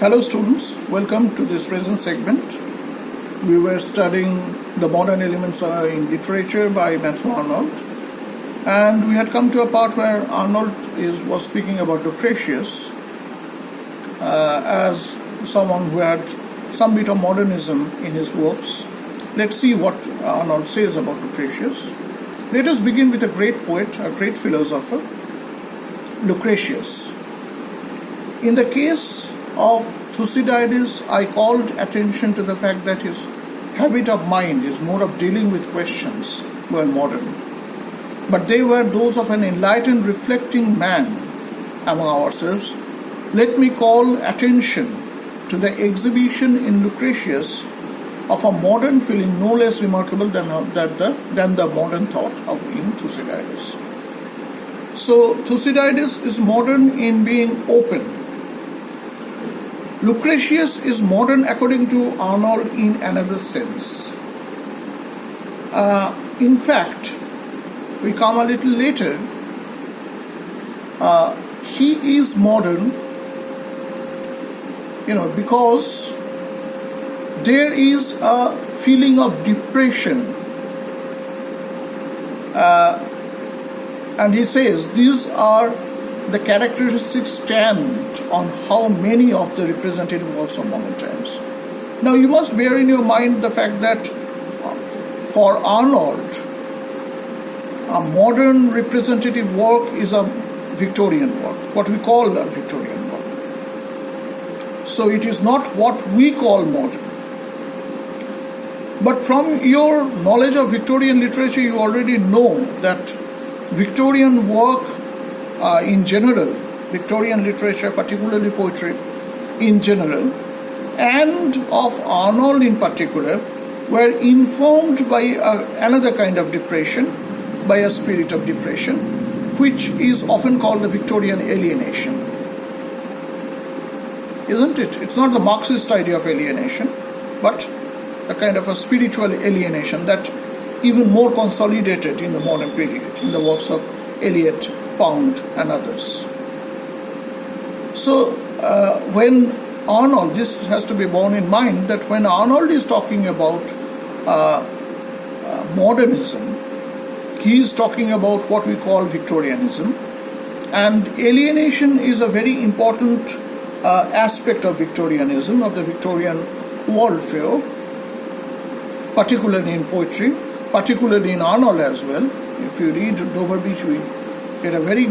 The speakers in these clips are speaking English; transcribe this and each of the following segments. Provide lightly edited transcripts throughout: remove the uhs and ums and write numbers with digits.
Hello students, welcome to this present segment. We were studying the modern elements in literature by Matthew Arnold, and we had come to a part where Arnold was speaking about Lucretius as someone who had some bit of modernism in his works. Let's see what Arnold says about Lucretius. Let us begin with a great poet, a great philosopher, Lucretius. In the case of Thucydides, I called attention to the fact that his habit of mind is more of dealing with questions were modern. But they were those of an enlightened, reflecting man among ourselves. Let me call attention to the exhibition in Lucretius of a modern feeling no less remarkable than the modern thought of in Thucydides. So Thucydides is modern in being open. Lucretius is modern according to Arnold in another sense. In fact, we come a little later. He is modern, because there is a feeling of depression. And he says these are the characteristics stand on how many of the representative works of modern times. Now you must bear in your mind the fact that for Arnold, a modern representative work is a Victorian work, what we call a Victorian work. So it is not what we call modern. But from your knowledge of Victorian literature, you already know that Victorian work in general, Victorian literature, particularly poetry in general, and of Arnold in particular, were informed by another kind of depression, by a spirit of depression, which is often called the Victorian alienation. Isn't it? It's not the Marxist idea of alienation, but a kind of a spiritual alienation that even more consolidated in the modern period, in the works of Eliot, Pound and others. So when Arnold, this has to be borne in mind, that when Arnold is talking about modernism, he is talking about what we call Victorianism, and alienation is a very important aspect of Victorianism, of the Victorian worldview, particularly in poetry, particularly in Arnold as well. If you read Dover Beach, we get a very,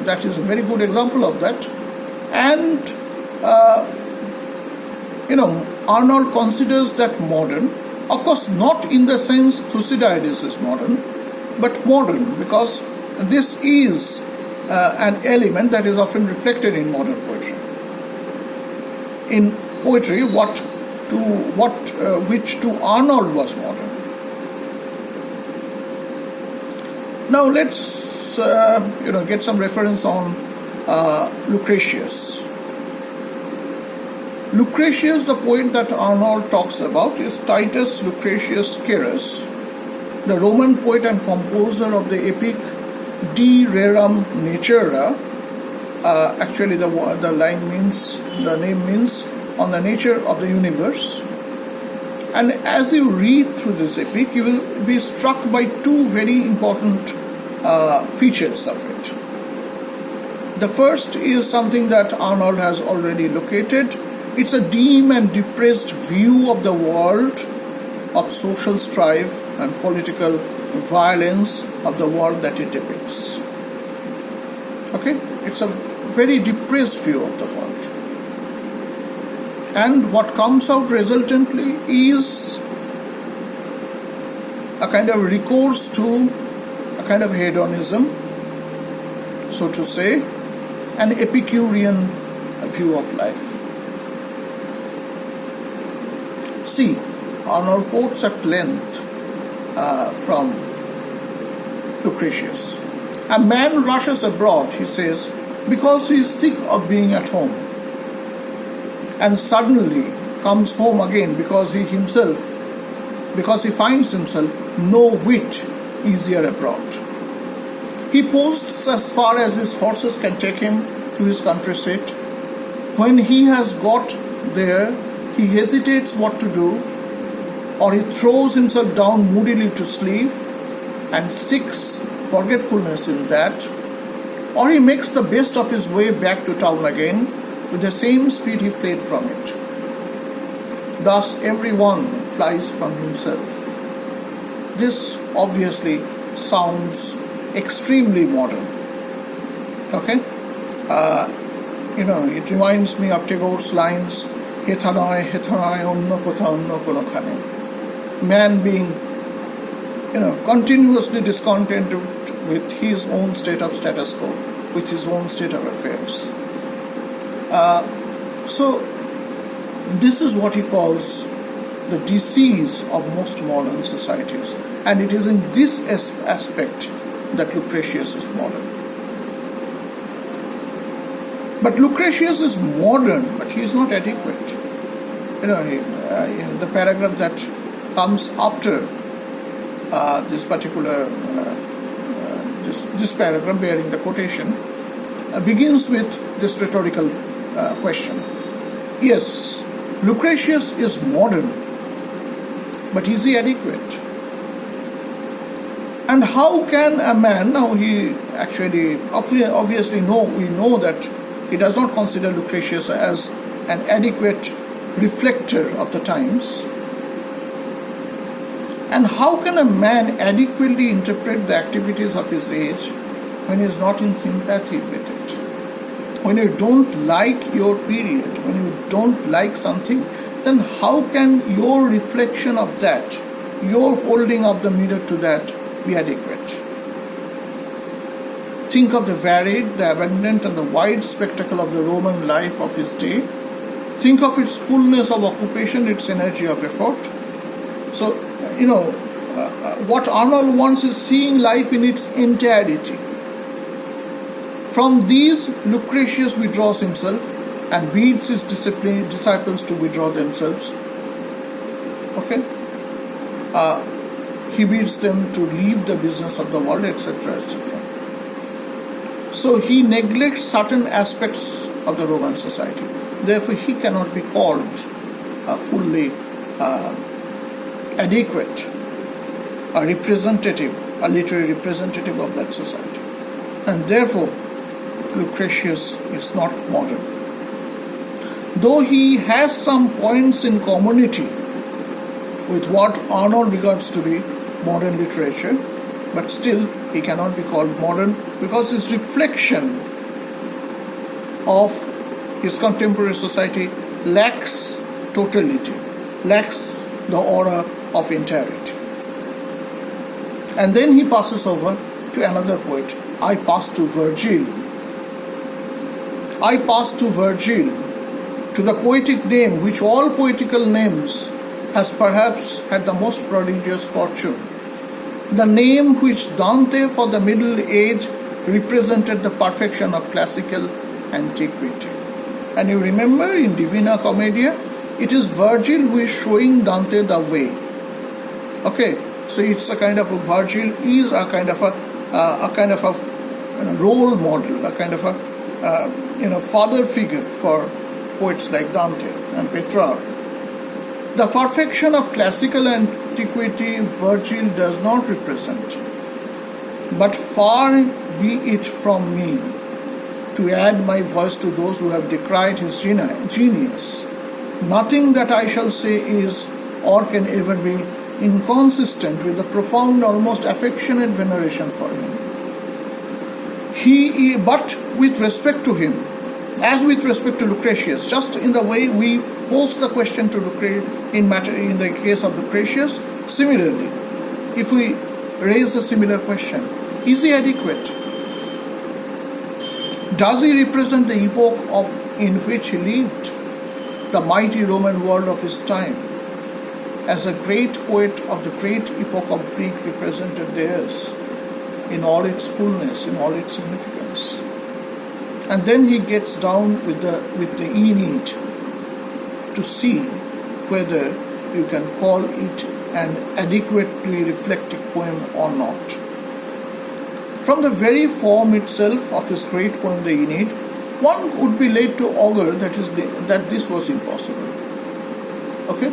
that is a very good example of that. And, Arnold considers that modern, of course not in the sense Thucydides is modern, but modern because this is an element that is often reflected in modern poetry. In poetry, which to Arnold was modern. Now let's get some reference on Lucretius. Lucretius, the poet that Arnold talks about, is Titus Lucretius Carus, the Roman poet and composer of the epic De Rerum Natura. Actually, the name means on the nature of the universe. And as you read through this epic, you will be struck by two very important features of it. The first is something that Arnold has already located. It's a dim and depressed view of the world, of social strife and political violence of the world that it depicts. Okay? It's a very depressed view of the world. And what comes out resultantly is a kind of recourse to a kind of hedonism, so to say, an Epicurean view of life. See, Arnold quotes at length from Lucretius. A man rushes abroad, he says, because he is sick of being at home, and suddenly comes home again because he finds himself no whit easier abroad. He posts as far as his horses can take him to his country seat, When he has got there, he hesitates what to do, or he throws himself down moodily to sleep and seeks forgetfulness in that, or he makes the best of his way back to town again with the same speed he fled from it. Thus everyone flies from himself. This obviously sounds extremely modern. Okay? It reminds me of Tagore's lines, Hethanai, Hethanai, Onno Kotha, Onno Konokhane. Man being, continuously discontented with his own state of status quo, with his own state of affairs. So, this is what he calls the disease of most modern societies. And it is in this aspect that Lucretius is modern. But Lucretius is modern, but he is not adequate. The paragraph that comes after this particular this paragraph bearing the quotation begins with this rhetorical question. Yes, Lucretius is modern, but is he adequate? And how can a man, now he actually, obviously we know that he does not consider Lucretius as an adequate reflector of the times. And how can a man adequately interpret the activities of his age when he is not in sympathy with it? When you don't like your period, when you don't like something, then how can your reflection of that, your holding of the mirror to that, be adequate? Think of the varied, the abundant, and the wide spectacle of the Roman life of his day. Think of its fullness of occupation, its energy of effort. So, what Arnold wants is seeing life in its entirety. From these, Lucretius withdraws himself and bids his disciples to withdraw themselves. Okay? He bids them to leave the business of the world, etc., etc. So he neglects certain aspects of the Roman society. Therefore, he cannot be called fully adequate, a representative, a literary representative of that society. And therefore, Lucretius is not modern. Though he has some points in community with what Arnold regards to be modern literature, but still he cannot be called modern because his reflection of his contemporary society lacks totality, lacks the aura of entirety. And then he passes over to another poet. I pass to Virgil. I pass to Virgil, to the poetic name which all poetical names has perhaps had the most prodigious fortune. The name which Dante for the Middle Age represented the perfection of classical antiquity. And you remember in Divina Commedia, it is Virgil who is showing Dante the way. Okay, so it's a kind of a Virgil is a kind of a role model, a kind of a father figure for poets like Dante and Petrarch. The perfection of classical antiquity Virgil does not represent. But far be it from me to add my voice to those who have decried his genius. Nothing that I shall say is or can ever be inconsistent with the profound, almost affectionate veneration for him. But with respect to him, as with respect to Lucretius, just in the way we pose the question to Lucretius in the case of Lucretius, similarly, if we raise a similar question, is he adequate? Does he represent the epoch in which he lived, the mighty Roman world of his time, as a great poet of the great epoch of Greek represented theirs in all its fullness, in all its significance? And then he gets down with the Aeneid to see whether you can call it an adequately reflective poem or not. From the very form itself of his great poem, the Aeneid, one would be led to augur that this was impossible. Okay,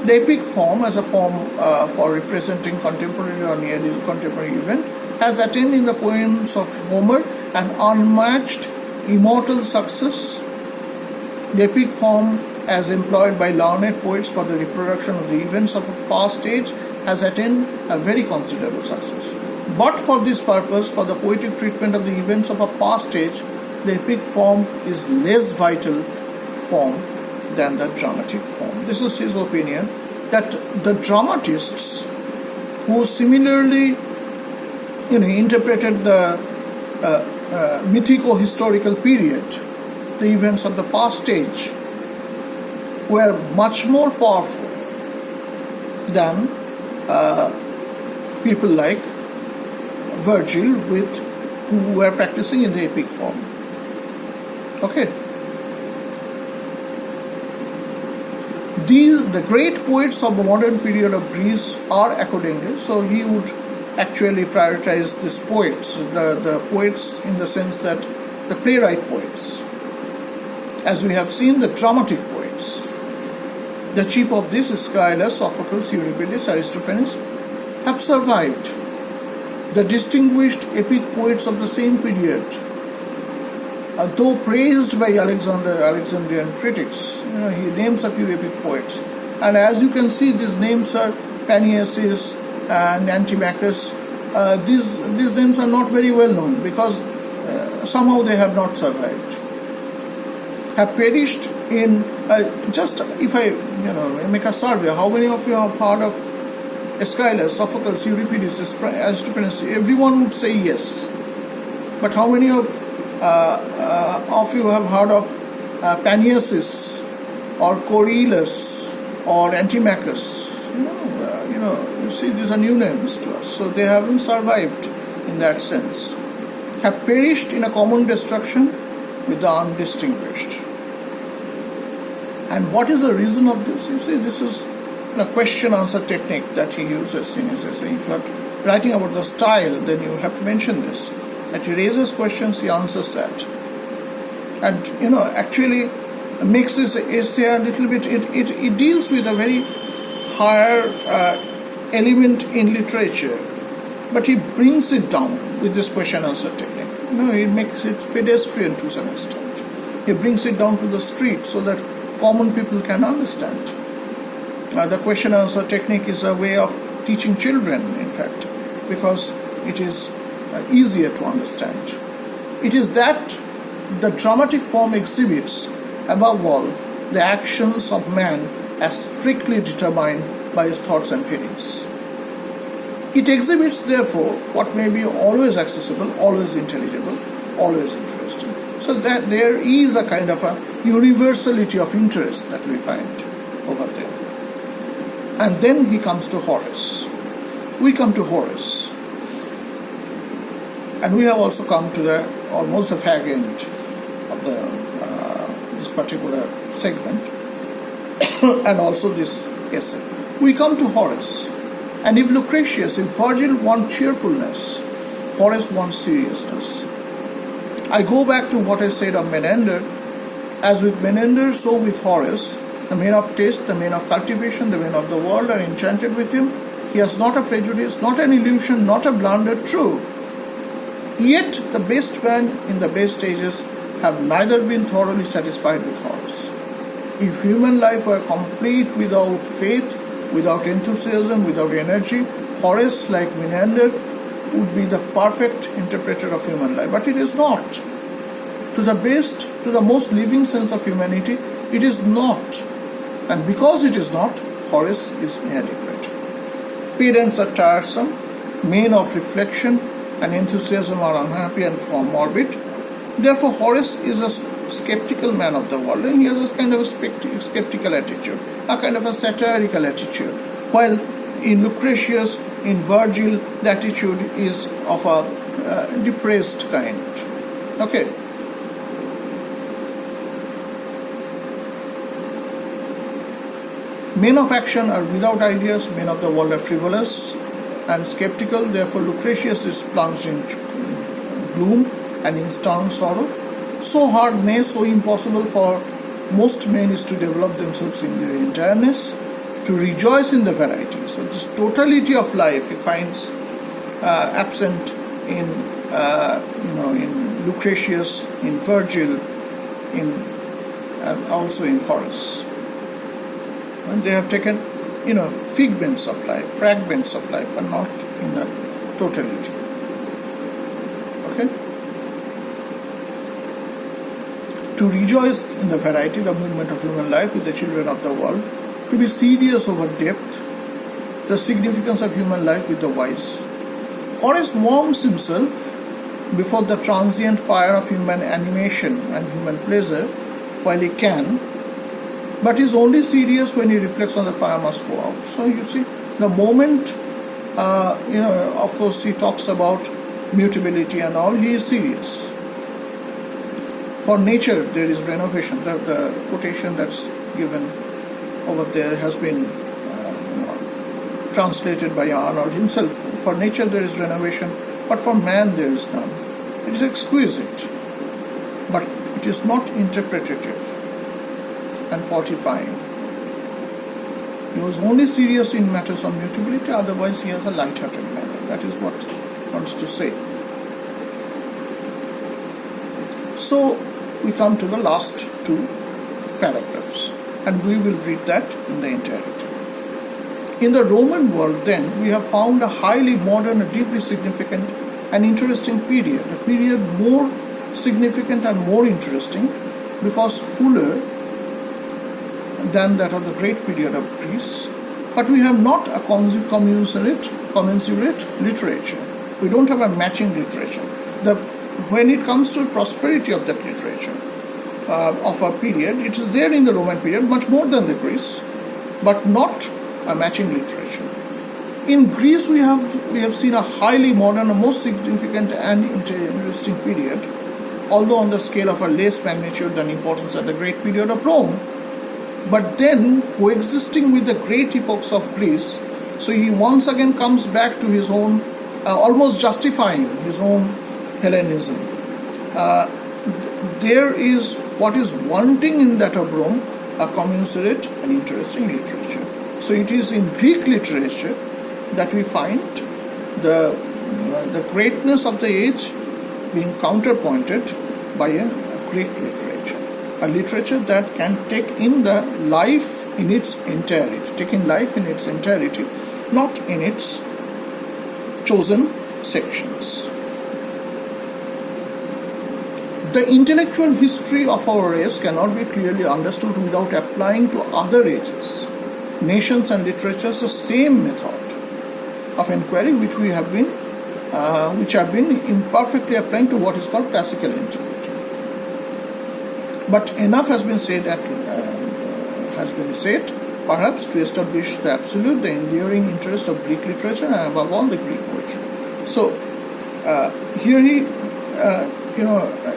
the epic form as a form for representing contemporary or nearly contemporary event has attained in the poems of Homer an unmatched immortal success. The epic form, as employed by learned poets for the reproduction of the events of a past age, has attained a very considerable success. But for this purpose, for the poetic treatment of the events of a past age, the epic form is less vital form than the dramatic form. This is his opinion, that the dramatists who similarly interpreted the mythico-historical period, the events of the past age, were much more powerful than people like Virgil, who were practicing in the epic form. Okay. The great poets of the modern period of Greece are accordingly, so he would actually prioritize these poets, the poets in the sense that the playwright poets. As we have seen, the dramatic poets. The chief of this, Aeschylus, Sophocles, Euripides, Aristophanes, have survived. The distinguished epic poets of the same period, though praised by Alexandrian critics, he names a few epic poets. And as you can see, these names are Panyasis and Antimachus. These names are not very well known because somehow they have not survived. Have perished in, just if I make a survey, how many of you have heard of Aeschylus, Sophocles, Euripides, Aristophanes? Everyone would say yes. But how many of you have heard of Panyasis or Corylus or Antimachus? You see, these are new names to us, so they haven't survived in that sense. Have perished in a common destruction with the undistinguished. And what is the reason of this? You see, this is a question-answer technique that he uses in his essay. If you are writing about the style, then you have to mention this. That he raises questions, he answers that. And, actually makes this essay a little bit, it deals with a very higher element in literature, but he brings it down with this question-answer technique. He makes it pedestrian to some extent. He brings it down to the street so that common people can understand. The question-answer technique is a way of teaching children, in fact, because it is easier to understand. It is that the dramatic form exhibits, above all, the actions of man as strictly determined by his thoughts and feelings. It exhibits, therefore, what may be always accessible, always intelligible, always interesting. So that there is a kind of a universality of interest that we find over there. And then he comes to Horace. We come to Horace. And we have also come to almost the fag end of this particular segment and also this essay. We come to Horace. And if Lucretius, if Virgil wants cheerfulness, Horace wants seriousness. I go back to what I said of Menander. As with Menander, so with Horace, the men of taste, the men of cultivation, the men of the world are enchanted with him. He has not a prejudice, not an illusion, not a blunder, true. Yet the best men in the best ages have neither been thoroughly satisfied with Horace. If human life were complete without faith, without enthusiasm, without energy, Horace, like Menander, would be the perfect interpreter of human life. But it is not. To the best, to the most living sense of humanity, it is not. And because it is not, Horace is inadequate. Pedants are tiresome, men of reflection and enthusiasm are unhappy and morbid. Therefore, Horace is a skeptical man of the world, and he has a kind of a skeptical attitude, a kind of a satirical attitude. While in Lucretius, in Virgil, the attitude is of a depressed kind. Okay. Men of action are without ideas, men of the world are frivolous and skeptical. Therefore, Lucretius is plunged in gloom and in stern sorrow. So hard, nay, so impossible for most men is to develop themselves in their entireness, to rejoice in the variety. So this totality of life he finds absent in in Lucretius, in Virgil, in also in Horace. And they have taken figments of life, fragments of life, but not in the totality. Okay. To rejoice in the variety, the movement of human life with the children of the world, to be serious over depth, the significance of human life with the wise. Horace warms himself before the transient fire of human animation and human pleasure while he can, but is only serious when he reflects on the fire must go out. So you see, the moment, of course, he talks about mutability and all, he is serious. For nature, there is renovation. The quotation that's given over there has been translated by Arnold himself. For nature, there is renovation, but for man, there is none. It is exquisite, but it is not interpretative and fortifying. He was only serious in matters of mutability, otherwise he has a light-hearted manner. That is what he wants to say. So we come to the last two paragraphs, and we will read that in the entirety. In the Roman world, then, we have found a highly modern, deeply significant and interesting period, a period more significant and more interesting because fuller than that of the great period of Greece, but we have not a commensurate literature. We don't have a matching literature. When it comes to prosperity of that literature of a period, it is there in the Roman period, much more than the Greece, but not a matching literature. In Greece, we have seen a highly modern, a most significant and interesting period, although on the scale of a less magnitude than importance at the great period of Rome, but then coexisting with the great epochs of Greece. So he once again comes back to his own, almost justifying his own Hellenism. There is what is wanting in that of Rome, a commensurate and interesting literature. So it is in Greek literature that we find the greatness of the age being counterpointed by a Greek literature, a literature that can take in the life in its entirety, not in its chosen sections. The intellectual history of our race cannot be clearly understood without applying to other ages, nations and literatures the same method of inquiry which have been imperfectly applying to what is called classical antiquity. But enough has been said perhaps to establish the absolute, the enduring interest of Greek literature and above all the Greek poetry. So here he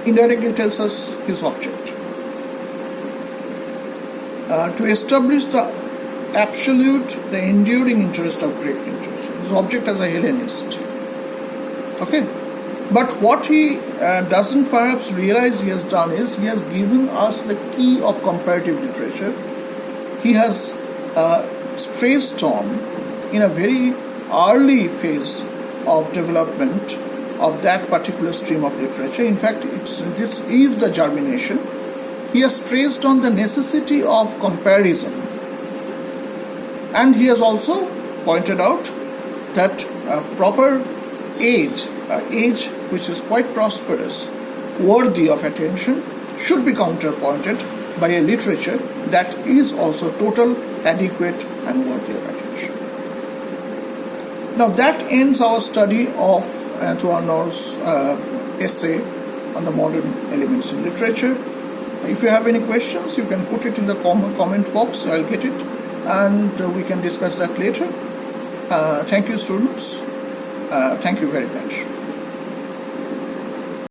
indirectly tells us his object. To establish the absolute, the enduring interest of Greek literature. His object as a Hellenist. Okay? But what he doesn't perhaps realize he has done is he has given us the key of comparative literature. He has stressed on in a very early phase of development of that particular stream of literature. In fact, this is the germination. He has stressed on the necessity of comparison. And he has also pointed out that a proper age which is quite prosperous, worthy of attention, should be counterpointed by a literature that is also total, adequate, and worthy of attention. Now that ends our study of Antoine's essay on the modern elements in literature. If you have any questions, you can put it in the comment box. I'll get it, and we can discuss that later. Thank you, students. Thank you very much.